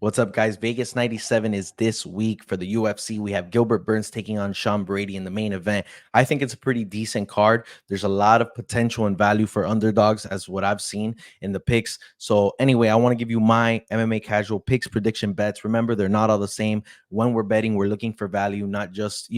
What's up, guys? Vegas 97 is this week for the UFC. We have Gilbert Burns taking on Sean Brady in the main event. I think it's a pretty decent card. There's a lot of potential and value for underdogs, as what I've seen in the picks. So anyway, I want to give you my MMA casual picks, prediction bets. Remember, they're not all the same. When we're betting, we're looking for value, not just,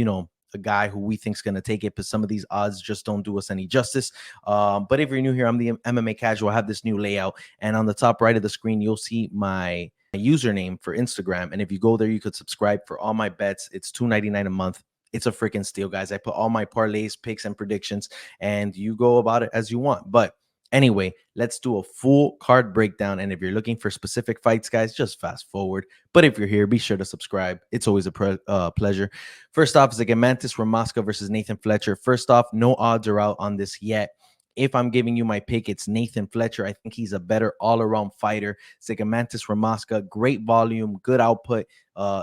a guy who we think is going to take it, but some of these odds just don't do us any justice. But if you're new here, I'm the MMA casual. I have this new layout, and on the top right of the screen, you'll see my username for Instagram. And if you go there, you could subscribe for all my bets. It's $2.99 a month. It's a freaking steal, guys. I put all my parlays, picks, and predictions, and you go about it as you want. But anyway, let's do a full card breakdown. And if you're looking for specific fights, guys, just fast forward. But if you're here, be sure to subscribe. It's always a pleasure. First off is Ramaska versus Nathan Fletcher. First off, no odds are out on this yet. If I'm giving you my pick, it's Nathan Fletcher. I think he's a better all-around fighter. Ramaska, great volume, good output,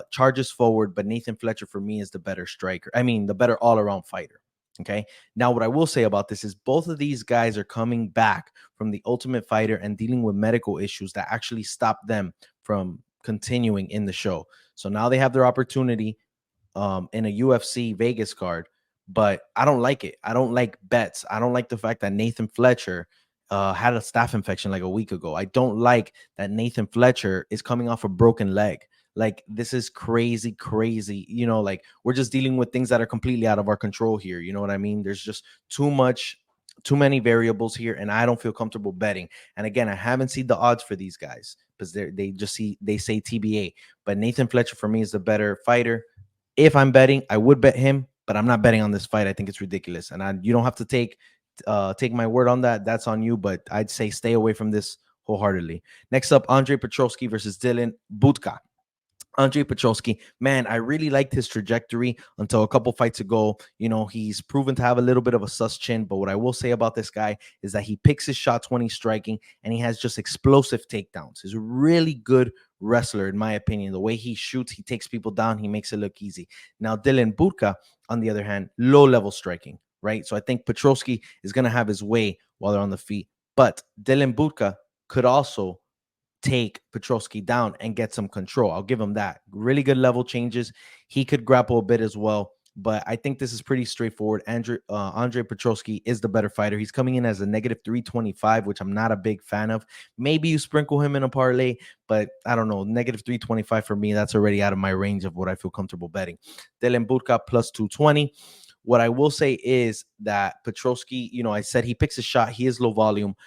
charges forward, but Nathan Fletcher for me is the better striker. I mean, the better all-around fighter. Okay. Now, what I will say about this is both of these guys are coming back from the Ultimate Fighter and dealing with medical issues that actually stopped them from continuing in the show. So now they have their opportunity in a UFC Vegas card, but I don't like it. I don't like bets. I don't like the fact that Nathan Fletcher had a staph infection like a week ago. I don't like that Nathan Fletcher is coming off a broken leg. Like, this is crazy, crazy. Like, we're just dealing with things that are completely out of our control here. You know what I mean? There's just too many variables here, and I don't feel comfortable betting. And again, I haven't seen the odds for these guys because they say TBA. But Nathan Fletcher for me is the better fighter. If I'm betting, I would bet him, but I'm not betting on this fight. I think it's ridiculous, and you don't have to take my word on that. That's on you, but I'd say stay away from this wholeheartedly. Next up, Andre Petroski versus Budka. Andre Petroski, man, I really liked his trajectory until a couple fights ago. He's proven to have a little bit of a sus chin, but what I will say about this guy is that he picks his shots when he's striking, and he has just explosive takedowns. He's a really good wrestler, in my opinion. The way he shoots, he takes people down, he makes it look easy. Now, Dylan Budka, on the other hand, low-level striking, right? So I think Petroski is going to have his way while they're on the feet, but Dylan Budka could also take Petroski down and get some control. I'll give him that. Really good level changes. He could grapple a bit as well, but I think this is pretty straightforward. Andre Petroski is the better fighter. He's coming in as a negative 325, which I'm not a big fan of. Maybe you sprinkle him in a parlay, but I don't know. Negative 325 for me, that's already out of my range of what I feel comfortable betting. Dylan Budka plus 220. What I will say is that Petroski, I said he picks a shot. He is low volume,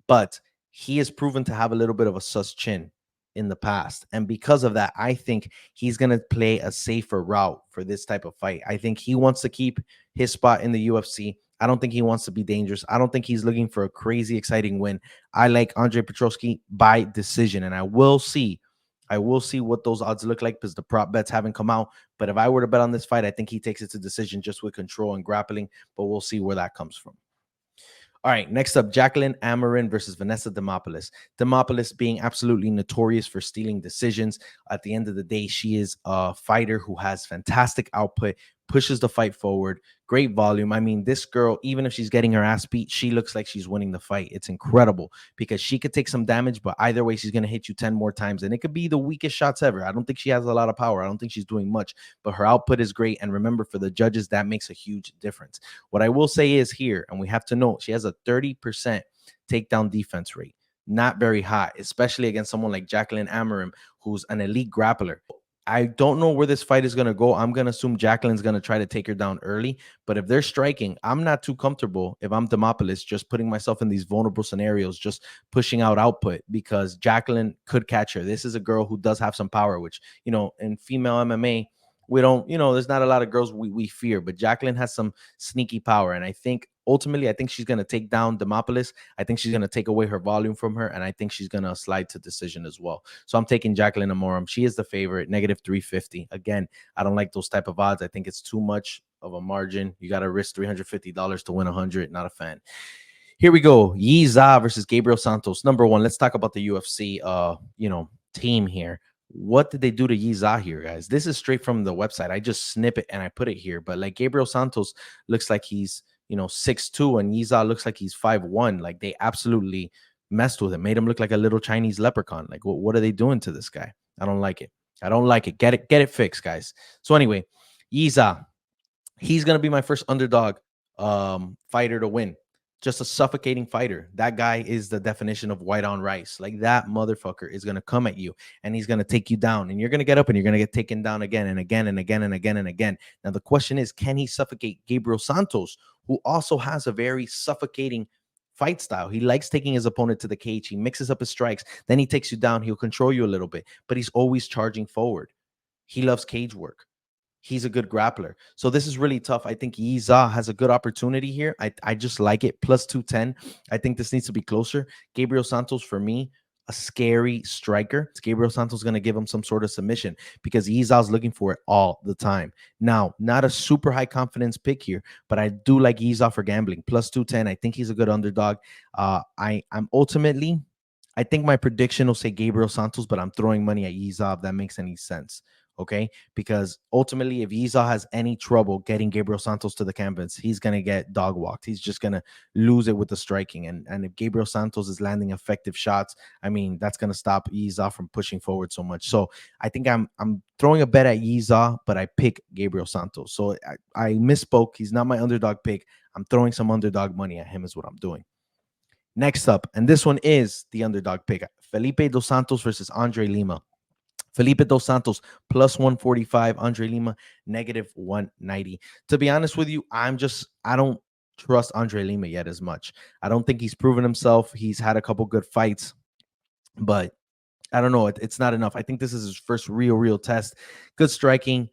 but he has proven to have a little bit of a sus chin in the past. And because of that, I think he's going to play a safer route for this type of fight. I think he wants to keep his spot in the UFC. I don't think he wants to be dangerous. I don't think he's looking for a crazy, exciting win. I like Andre Petroski by decision, and I will see what those odds look like because the prop bets haven't come out. But if I were to bet on this fight, I think he takes it to decision just with control and grappling, but we'll see where that comes from. All right, next up, Jacqueline Amorim versus Vanessa Demopoulos. Demopoulos being absolutely notorious for stealing decisions. At the end of the day, she is a fighter who has fantastic output, pushes the fight forward, great volume. I mean, this girl, even if she's getting her ass beat, she looks like she's winning the fight. It's incredible because she could take some damage, but either way, she's going to hit you 10 more times. And it could be the weakest shots ever. I don't think she has a lot of power. I don't think she's doing much, but her output is great. And remember, for the judges, that makes a huge difference. What I will say is here, and we have to note, she has a 30% takedown defense rate. Not very high, especially against someone like Jacqueline Amorim, who's an elite grappler. I don't know where this fight is going to go. I'm going to assume Jacqueline's going to try to take her down early. But if they're striking, I'm not too comfortable if I'm Demopoulos just putting myself in these vulnerable scenarios, just pushing out output because Jacqueline could catch her. This is a girl who does have some power, which, in female MMA, we don't, there's not a lot of girls we fear, but Jacqueline has some sneaky power. And I think ultimately, I think she's going to take down Demopoulos. I think she's going to take away her volume from her. And I think she's going to slide to decision as well. So I'm taking Jacqueline Amorim. She is the favorite, negative 350. Again, I don't like those type of odds. I think it's too much of a margin. You got to risk $350 to win 100. Not a fan. Here we go. Yi Zha versus Gabriel Santos. Number one, let's talk about the UFC, team here. What did they do to Yi Zha here, guys? This is straight from the website. I just snip it and I put it here. But like Gabriel Santos looks like he's 6'2", and Yi Zha looks like he's 5'1". Like, they absolutely messed with him, made him look like a little Chinese leprechaun. Like, what are they doing to this guy? I don't like it. I don't like it. Get it fixed, guys. So anyway, Yiza, he's gonna be my first underdog fighter to win. Just a suffocating fighter. That guy is the definition of white on rice. Like that motherfucker is gonna come at you and he's gonna take you down, and you're gonna get up and you're gonna get taken down again and again and again and again and again. Now the question is, can he suffocate Gabriel Santos, who also has a very suffocating fight style? He likes taking his opponent to the cage. He mixes up his strikes, then he takes you down. He'll control you a little bit, but he's always charging forward. He loves cage work. He's a good grappler. So this is really tough. I think Yiza has a good opportunity here. I just like it. Plus 210. I think this needs to be closer. Gabriel Santos, for me, a scary striker. Gabriel Santos is going to give him some sort of submission because Yiza's looking for it all the time. Now, not a super high confidence pick here, but I do like Yiza for gambling. Plus 210. I think he's a good underdog. I'm ultimately, I think my prediction will say Gabriel Santos, but I'm throwing money at Yiza if that makes any sense. Okay, because ultimately, if Yiza has any trouble getting Gabriel Santos to the canvas, he's gonna get dog walked. He's just gonna lose it with the striking, and if Gabriel Santos is landing effective shots, I mean that's gonna stop Yiza from pushing forward so much. So I think I'm throwing a bet at Yiza, but I pick Gabriel Santos. So I misspoke. He's not my underdog pick. I'm throwing some underdog money at him is what I'm doing. Next up, and this one is the underdog pick: Felipe Dos Santos versus Andre Lima. Felipe Dos Santos plus 145, Andre Lima negative 190. To be honest with you, I don't trust Andre Lima yet as much. I don't think he's proven himself. He's had a couple good fights, but I don't know. It's not enough. I think this is his first real test. Good striking,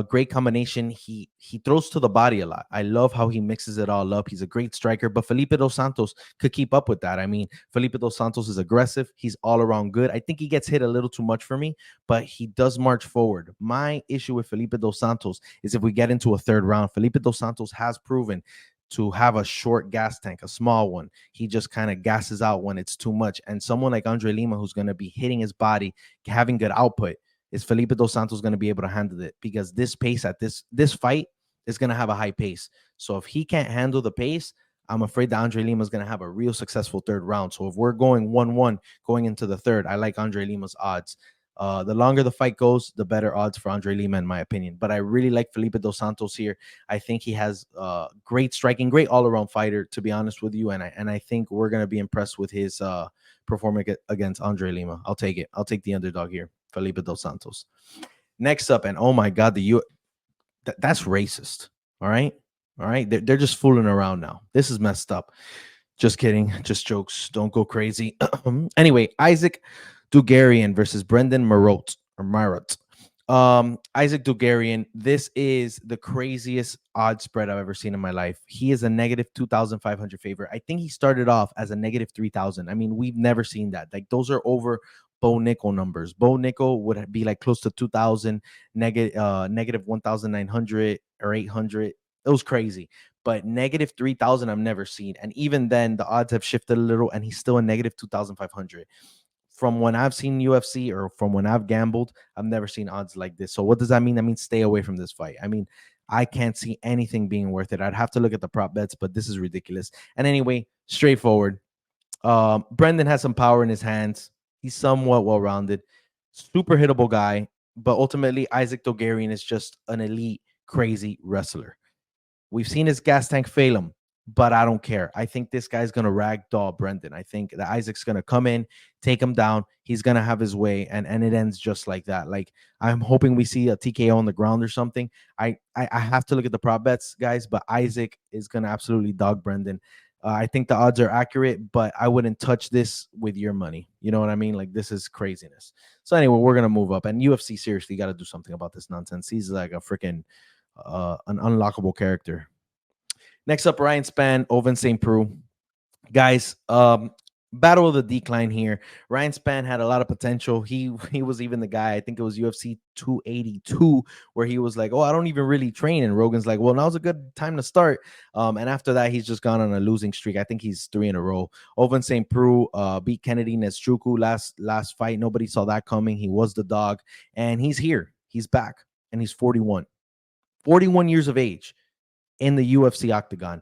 great combination. He throws to the body a lot. I love how he mixes it all up. He's a great striker, but Felipe Dos Santos could keep up with that. I mean, Felipe Dos Santos is aggressive. He's all around good. I think he gets hit a little too much for me, but he does march forward. My issue with Felipe Dos Santos is if we get into a third round, Felipe Dos Santos has proven to have a short gas tank, a small one. He just kind of gasses out when it's too much. And someone like Andre Lima, who's going to be hitting his body, having good output, is Felipe Dos Santos going to be able to handle it? Because this pace at this fight is going to have a high pace. So if he can't handle the pace, I'm afraid that Andre Lima is going to have a real successful third round. So if we're going 1-1 going into the third, I like Andre Lima's odds. The longer the fight goes, the better odds for Andre Lima, in my opinion. But I really like Felipe Dos Santos here. I think he has great striking, great all-around fighter, to be honest with you. And I think we're going to be impressed with his performance against Andre Lima. I'll take it. I'll take the underdog here, Felipe Dos Santos. Next up, and oh my God, that's racist. All right. They're just fooling around now. This is messed up. Just kidding. Just jokes. Don't go crazy. Anyway, Isaac Dulgarian versus Brendan Marotte or Marotte. Isaac Dulgarian, this is the craziest odd spread I've ever seen in my life. He is a negative 2,500 favorite. I think he started off as a negative 3,000. I mean, we've never seen that. Like, those are over Bo Nickel numbers. Bo Nickel would be like close to 2,000, negative 1,900 or 800. It was crazy. But negative 3,000, I've never seen. And even then, the odds have shifted a little, and he's still a negative 2,500. From when I've seen UFC or from when I've gambled, I've never seen odds like this. So what does that mean? That means stay away from this fight. I mean, I can't see anything being worth it. I'd have to look at the prop bets, but this is ridiculous. And anyway, straightforward. Brendan has some power in his hands. He's somewhat well-rounded, super hittable guy, but ultimately Isaac Dulgarian is just an elite, crazy wrestler. We've seen his gas tank fail him, but I don't care. I think this guy's going to ragdoll Brendan. I think that Isaac's going to come in, take him down. He's going to have his way, and it ends just like that. Like, I'm hoping we see a TKO on the ground or something. I have to look at the prop bets, guys, but Isaac is going to absolutely dog Brendan. I think the odds are accurate, but I wouldn't touch this with your money. You know what I mean? Like, this is craziness. So anyway, we're going to move up, and UFC seriously got to do something about this nonsense. He's like a freaking an unlockable character. Next up, Ryan Spann, Oven St. Preux. Guys, battle of the decline here. Ryan Spann had a lot of potential. He was even the guy, I think it was UFC 282, where he was like, oh, I don't even really train. And Rogan's like, well, now's a good time to start. And after that, he's just gone on a losing streak. I think he's 3 in a row. Oven St. Preux beat Kennedy Nestruku last fight. Nobody saw that coming. He was the dog. And he's here. He's back. And he's 41. 41 years of age in the UFC octagon.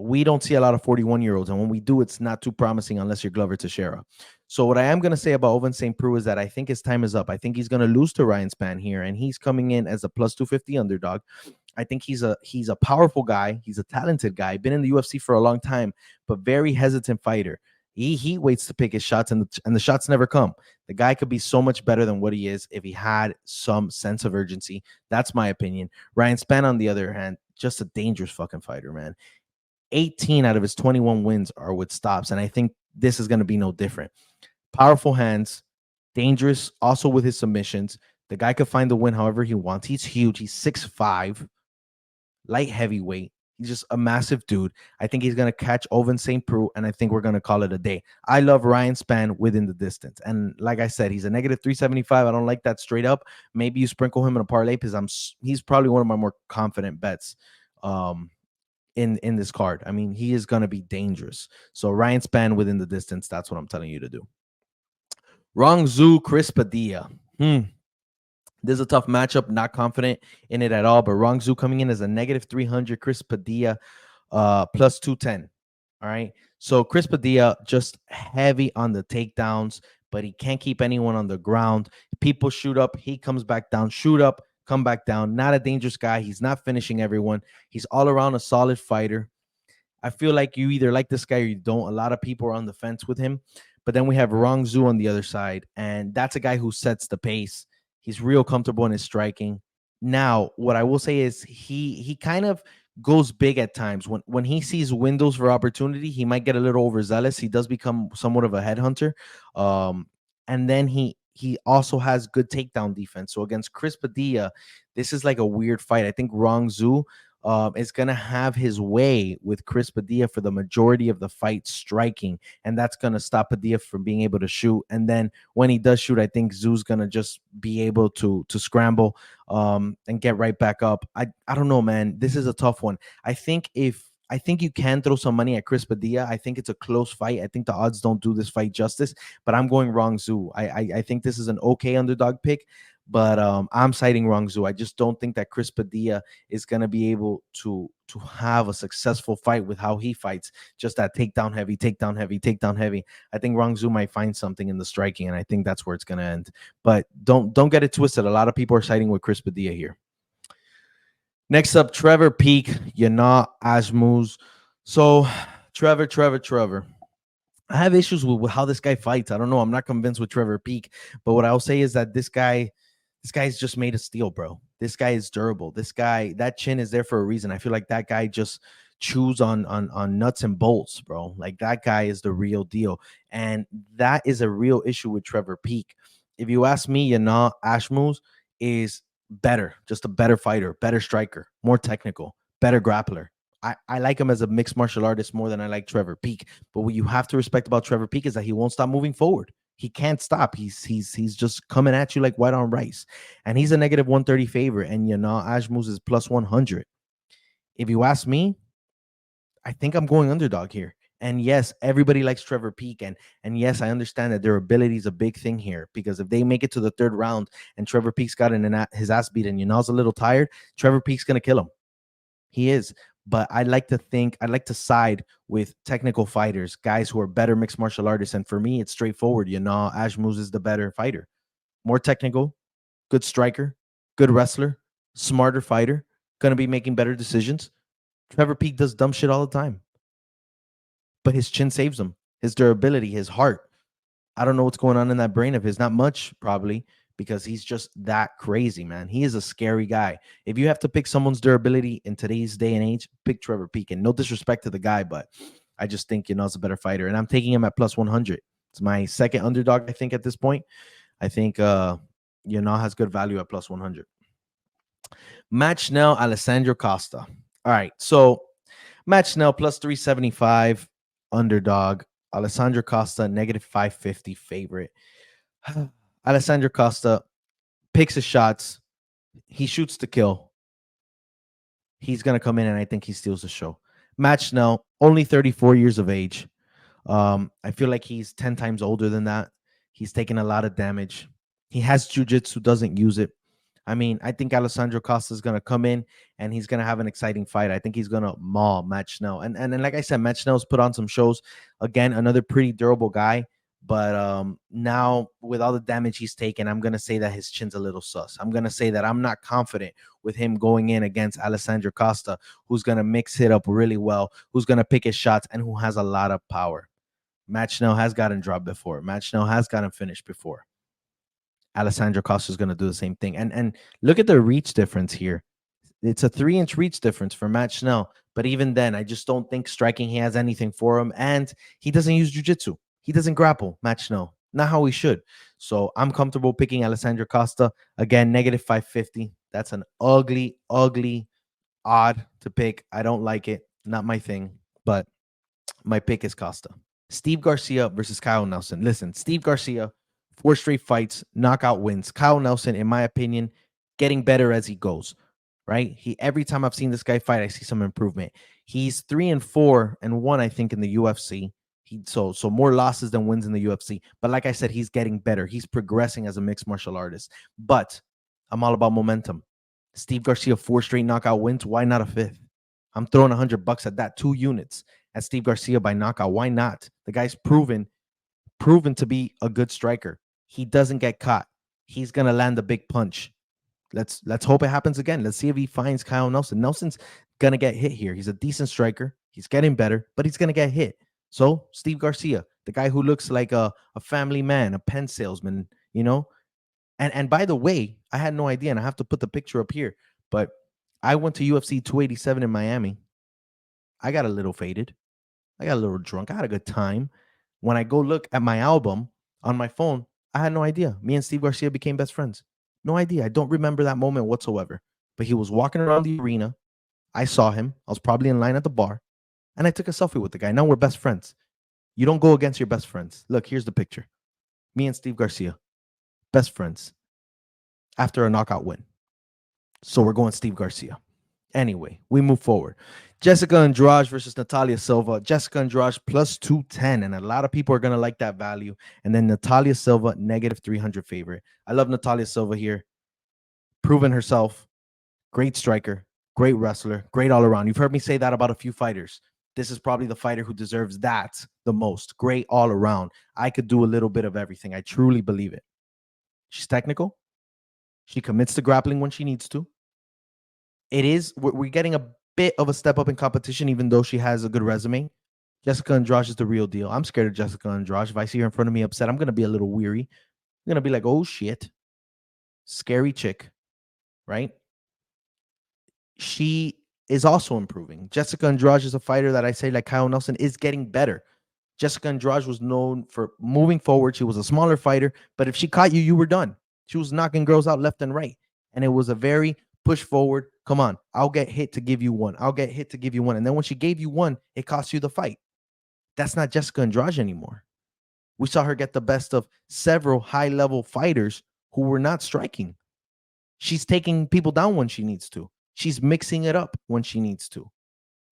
we don't see a lot of 41-year-olds. And when we do, it's not too promising unless you're Glover Teixeira. So what I am going to say about Ovince St. Preux is that I think his time is up. I think he's going to lose to Ryan Spann here, and he's coming in as a plus 250 underdog. I think he's a powerful guy. He's a talented guy. Been in the UFC for a long time, but very hesitant fighter. He waits to pick his shots, and the shots never come. The guy could be so much better than what he is if he had some sense of urgency. That's my opinion. Ryan Spann, on the other hand, just a dangerous fucking fighter, man. 18 out of his 21 wins are with stops, and I think this is going to be no different. Powerful hands, dangerous also with his submissions. The guy could find the win however he wants. He's huge. He's 6'5", light heavyweight. He's just a massive dude. I think he's going to catch Ovince St. Preux, and I think we're going to call it a day. I love Ryan Spann within the distance. And like I said, he's a negative 375. I don't like that straight up. Maybe you sprinkle him in a parlay because he's probably one of my more confident bets in this card. I mean, he is going to be dangerous. So Ryan Spann within the distance, that's what I'm telling you to do. Rong Zhu, Chris Padilla. This is a tough matchup. Not confident in it at all. But Rong Zhu coming in as a negative 300. Chris Padilla plus 210. All right. So Chris Padilla just heavy on the takedowns, but he can't keep anyone on the ground. People shoot up. He comes back down. Shoot up. Come back down. Not a dangerous guy. He's not finishing everyone. He's all around a solid fighter. I feel like you either like this guy or you don't. A lot of people are on the fence with him. But then we have Rong Zhu on the other side, and that's a guy who sets the pace. He's real comfortable in his striking. Now, what I will say is he kind of goes big at times. When he sees windows for opportunity, he might get a little overzealous. He does become somewhat of a headhunter. And then he also has good takedown defense. So against Chris Padilla, this is like a weird fight. I think Rong Zhu is going to have his way with Chris Padilla for the majority of the fight striking, and that's going to stop Padilla from being able to shoot. And then when he does shoot, I think Zhu's going to just be able to scramble and get right back up. I don't know, man. This is a tough one. I think you can throw some money at Chris Padilla. I think it's a close fight. I think the odds don't do this fight justice, but I'm going Rong Zhu. I think this is an okay underdog pick, but I'm citing Rong Zhu. I just don't think that Chris Padilla is going to be able to have a successful fight with how he fights. Just that takedown heavy, takedown heavy, takedown heavy. I think Rong Zhu might find something in the striking, and I think that's where it's going to end. But don't get it twisted. A lot of people are siding with Chris Padilla here. Next up, Trevor Peek, Ashmouz. So Trevor. I have issues with how this guy fights. I don't know. I'm not convinced with Trevor Peek, but what I'll say is that this guy's just made of steel, bro. This guy is durable. This guy, that chin is there for a reason. I feel like that guy just chews on nuts and bolts, bro. Like that guy is the real deal. And that is a real issue with Trevor Peek. If you ask me, Ashmouz is better, just a better fighter, better striker, more technical, better grappler. I like him as a mixed martial artist more than I like Trevor Peek. But what you have to respect about Trevor Peek is that he won't stop moving forward. He can't stop. He's just coming at you like white on rice. And he's a negative 130 favorite. And Ashmouz is plus 100. If you ask me, I think I'm going underdog here. And yes, everybody likes Trevor Peek. And yes, I understand that durability is a big thing here, because if they make it to the third round and Trevor Peek's got his ass beat and Yanal's a little tired, Trevor Peek's going to kill him. He is. But I like to side with technical fighters, guys who are better mixed martial artists. And for me, it's straightforward. Ashmouz is the better fighter. More technical, good striker, good wrestler, smarter fighter, going to be making better decisions. Trevor Peek does dumb shit all the time, but his chin saves him. His durability, his heart. I don't know what's going on in that brain of his. Not much, probably, because he's just that crazy, man. He is a scary guy. If you have to pick someone's durability in today's day and age, pick Trevor Peek. And no disrespect to the guy, but I just think it's a better fighter. And I'm taking him at plus 100. It's my second underdog, I think, at this point. I think has good value at plus 100. Matt Schnell, Alessandro Costa. All right, so Matt Schnell plus 375 underdog. Alessandro Costa negative 550 favorite. Alessandro Costa picks his shots. He shoots to kill. He's going to come in, and I think he steals the show. Matt Schnell, only 34 years of age. I feel like he's 10 times older than that. He's taken a lot of damage. He has jiu-jitsu, doesn't use it. I mean, I think Alessandro Costa is going to come in and he's going to have an exciting fight. I think he's going to maul Matt Schnell. And like I said, Matt Schnell's put on some shows. Again, another pretty durable guy. But now with all the damage he's taken, I'm going to say that his chin's a little sus. I'm going to say that I'm not confident with him going in against Alessandro Costa, who's going to mix it up really well, who's going to pick his shots, and who has a lot of power. Matt Schnell has gotten dropped before. Matt Schnell has gotten finished before. Alessandro Costa is going to do the same thing. And look at the reach difference here. It's a 3-inch reach difference for Matt Schnell. But even then, I just don't think striking he has anything for him. And he doesn't use jiu-jitsu. He doesn't grapple, Matt Schnell. Not how he should. So I'm comfortable picking Alessandro Costa. Again, negative 550. That's an ugly, ugly odd to pick. I don't like it. Not my thing. But my pick is Costa. Steve Garcia versus Kyle Nelson. Listen, Steve Garcia, 4 straight fights, knockout wins. Kyle Nelson, in my opinion, getting better as he goes, right? Every time I've seen this guy fight, I see some improvement. He's 3-4-1, I think, in the UFC. So more losses than wins in the UFC. But like I said, he's getting better. He's progressing as a mixed martial artist. But I'm all about momentum. Steve Garcia, 4 straight knockout wins. Why not a 5th? I'm throwing $100 at that. 2 units at Steve Garcia by knockout. Why not? The guy's proven to be a good striker. He doesn't get caught. He's gonna land a big punch. Let's hope it happens again. Let's see if he finds Kyle Nelson. Nelson's gonna get hit here. He's a decent striker. He's getting better, but he's gonna get hit. So Steve Garcia, the guy who looks like a family man, a pen salesman, you know. And by the way, I had no idea, and I have to put the picture up here. But I went to UFC 287 in Miami. I got a little faded. I got a little drunk. I had a good time. When I go look at my album on my phone, I had no idea. Me and Steve Garcia became best friends. No idea. I don't remember that moment whatsoever. But he was walking around the arena. I saw him. I was probably in line at the bar. And I took a selfie with the guy. Now we're best friends. You don't go against your best friends. Look, here's the picture. Me and Steve Garcia, best friends after a knockout win. So we're going Steve Garcia. Anyway, we move forward. Jessica Andrade versus Natalia Silva. Jessica Andrade plus 210. And a lot of people are going to like that value. And then Natalia Silva, negative 300 favorite. I love Natalia Silva here. Proven herself. Great striker. Great wrestler. Great all around. You've heard me say that about a few fighters. This is probably the fighter who deserves that the most. Great all around. I could do a little bit of everything. I truly believe it. She's technical. She commits to grappling when she needs to. We're getting a bit of a step up in competition, even though she has a good resume. Jessica Andrade is the real deal. I'm scared of Jessica Andrade. If I see her in front of me upset, I'm going to be a little weary. I'm going to be like, oh, shit. Scary chick, right? She is also improving. Jessica Andrade is a fighter that I say, like Kyle Nelson, is getting better. Jessica Andrade was known for moving forward. She was a smaller fighter, but if she caught you, you were done. She was knocking girls out left and right. And it was a very push forward. Come on, I'll get hit to give you one. I'll get hit to give you one. And then when she gave you one, it cost you the fight. That's not Jessica Andrade anymore. We saw her get the best of several high-level fighters who were not striking. She's taking people down when she needs to. She's mixing it up when she needs to.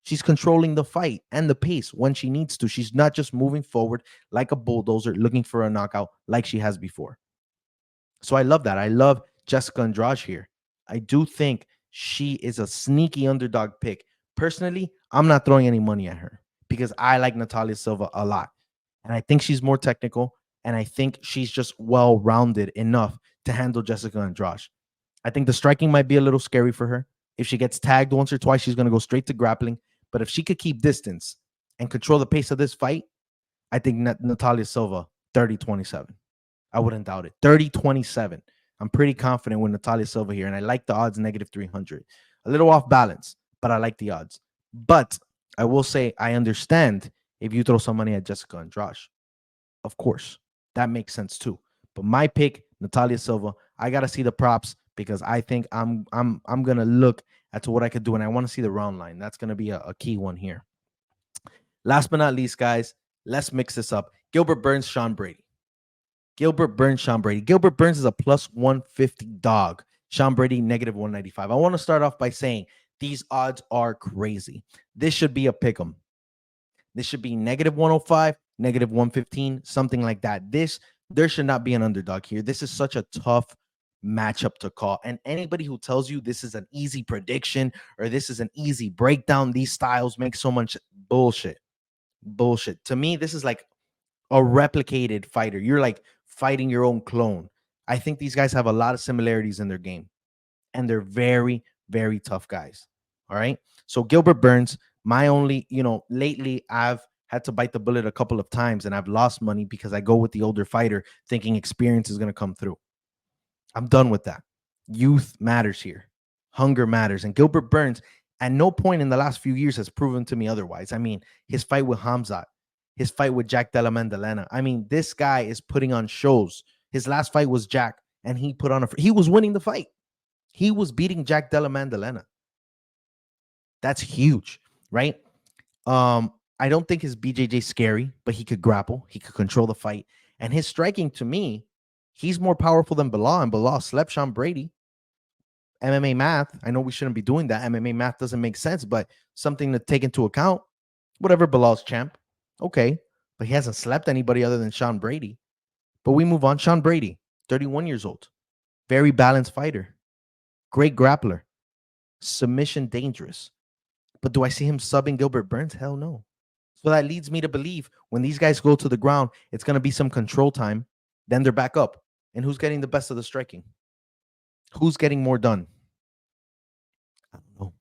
She's controlling the fight and the pace when she needs to. She's not just moving forward like a bulldozer looking for a knockout like she has before. So I love that. I love Jessica Andrade here. I do think she is a sneaky underdog pick. Personally, I'm not throwing any money at her because I like Natalia Silva a lot. And I think she's more technical, and I think she's just well-rounded enough to handle Jessica Andrade. I think the striking might be a little scary for her. If she gets tagged once or twice, she's going to go straight to grappling. But if she could keep distance and control the pace of this fight, I think Natalia Silva, 30-27. I wouldn't doubt it. 30-27. I'm pretty confident with Natalia Silva here, and I like the odds negative 300. A little off balance, but I like the odds. But I will say I understand if you throw some money at Jessica Andrade. Of course, that makes sense too. But my pick, Natalia Silva, I got to see the props because I think I'm going to look at what I could do, and I want to see the round line. That's going to be a key one here. Last but not least, guys, let's mix this up. Gilbert Burns, Sean Brady. Gilbert Burns, Sean Brady. Gilbert Burns is a plus 150 dog. Sean Brady, negative 195. I want to start off by saying these odds are crazy. This should be a pick 'em. This should be negative 105, negative 115, something like that. There should not be an underdog here. This is such a tough matchup to call. And anybody who tells you this is an easy prediction or this is an easy breakdown, these styles make so much bullshit. Bullshit. To me, this is like a replicated fighter. You're like fighting your own clone. I think these guys have a lot of similarities in their game, and they're very, very tough guys. All right. So Gilbert Burns, my only, lately I've had to bite the bullet a couple of times and I've lost money because I go with the older fighter thinking experience is going to come through. I'm done with that. Youth matters here. Hunger matters. And Gilbert Burns, at no point in the last few years, has proven to me otherwise. I mean, his fight with Hamzat, his fight with Jack Della Maddalena. I mean, this guy is putting on shows. His last fight was Jack, and he put on he was winning the fight. He was beating Jack Della Maddalena. That's huge, right? I don't think his BJJ scary, but he could grapple. He could control the fight. And his striking, to me, he's more powerful than Bilal, and Bilal slept Sean Brady. MMA math, I know we shouldn't be doing that. MMA math doesn't make sense, but something to take into account. Whatever, Bilal's champ. Okay. But he hasn't slept anybody other than Sean Brady. But we move on. Sean Brady, 31 years old. Very balanced fighter. Great grappler. Submission dangerous. But do I see him subbing Gilbert Burns? Hell no. So that leads me to believe when these guys go to the ground, it's going to be some control time. Then they're back up. And who's getting the best of the striking? Who's getting more done? I don't know.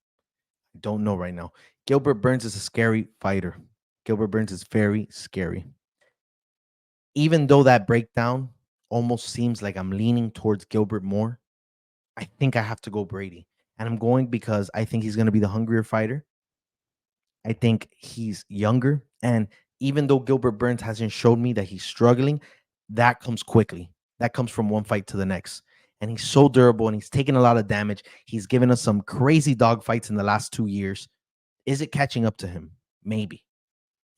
I don't know right now. Gilbert Burns is a scary fighter. Gilbert Burns is very scary. Even though that breakdown almost seems like I'm leaning towards Gilbert more, I think I have to go Brady. And I'm going because I think he's going to be the hungrier fighter. I think he's younger. And even though Gilbert Burns hasn't showed me that he's struggling, that comes quickly. That comes from one fight to the next. And he's so durable and he's taken a lot of damage. He's given us some crazy dog fights in the last 2 years. Is it catching up to him? Maybe.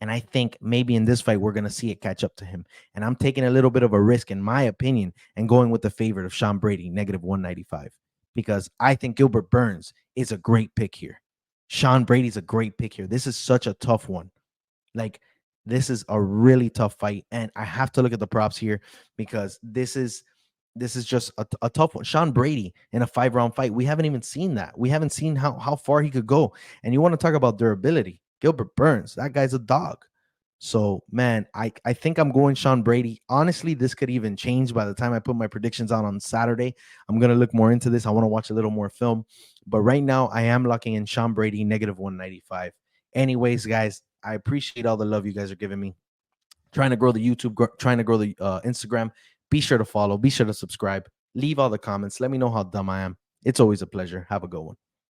And I think maybe in this fight, we're going to see it catch up to him. And I'm taking a little bit of a risk, in my opinion, and going with the favorite of Sean Brady, -195, because I think Gilbert Burns is a great pick here. Sean Brady's a great pick here. This is such a tough one. Like, this is a really tough fight. And I have to look at the props here because this is just a tough one. Sean Brady in a 5-round fight. We haven't even seen that. We haven't seen how far he could go. And you want to talk about durability. Gilbert Burns, that guy's a dog. So, man, I think I'm going Sean Brady. Honestly, this could even change by the time I put my predictions out on Saturday. I'm going to look more into this. I want to watch a little more film. But right now, I am locking in Sean Brady, -195. Anyways, guys, I appreciate all the love you guys are giving me. Trying to grow the YouTube, trying to grow the Instagram. Be sure to follow. Be sure to subscribe. Leave all the comments. Let me know how dumb I am. It's always a pleasure. Have a good one.